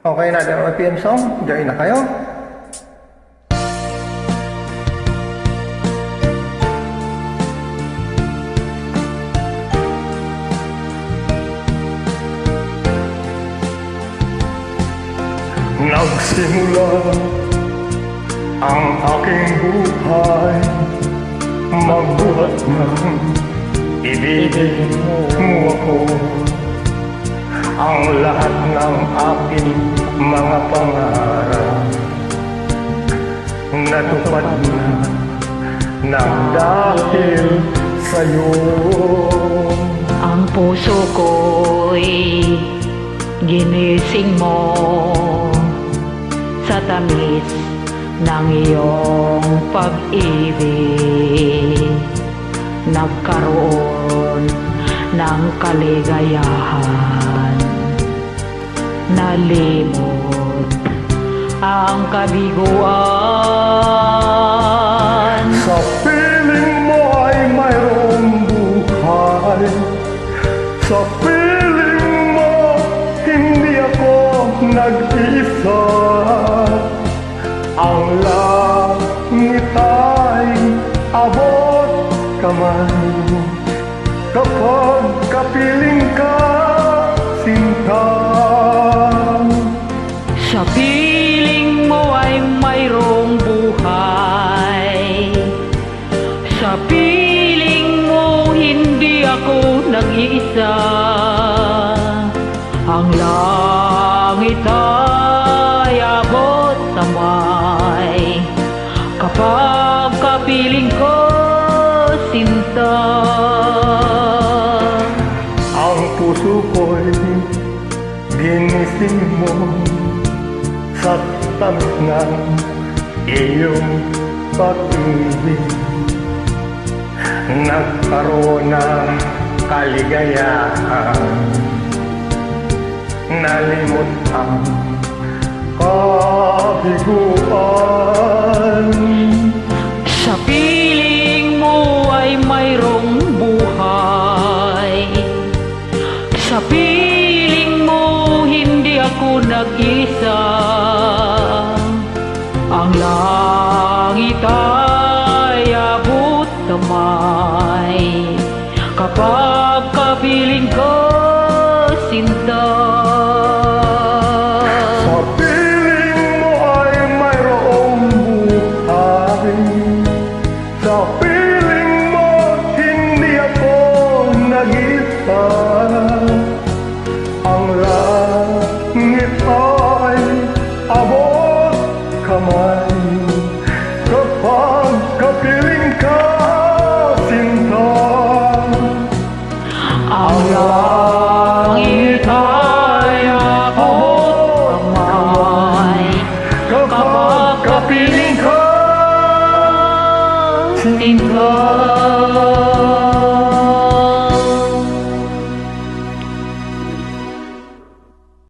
Okay na, the OPM song. Join na kayo. Nagsimula ang aking buhay, magbuhat ng ibigin mo ako. Ang lahat ng aking mga pangarap natupad na nang dahil sa'yo. Ang puso ko'y ginising mo sa tamis ng iyong pag-ibig. Nagkaroon ng kaligayahan, nalimot ang kabiguan. Sa piling mo ay mayroong buhay, sa piling mo hindi ako nag-isa. Ang langit ay abot kamay kapag kapiling ka, sinta. Sa piling mo ay mayroong buhay, sa piling mo hindi ako nag-iisa. Ang langit ay abot kamay kapag kapiling ko, sinta. Ang puso ko'y ginising mo sa tamis ng iyong pag-ibig. Nagkaroon ng kaligayahan, nalimot ang kabiguan. Sa piling mo ay mayroong buhay, sa piling mo hindi ako nag-isa. Ang langit ay abot kamay kapag kapiling ko, sinta. Sa piling mo ay mayroong buhay, sa piling mo hindi ako nag-isa. Ang langit ay abot kamay kapag kapiling ka, sinta. Ang langit ay abot kamay kapag kapiling ko, sinta.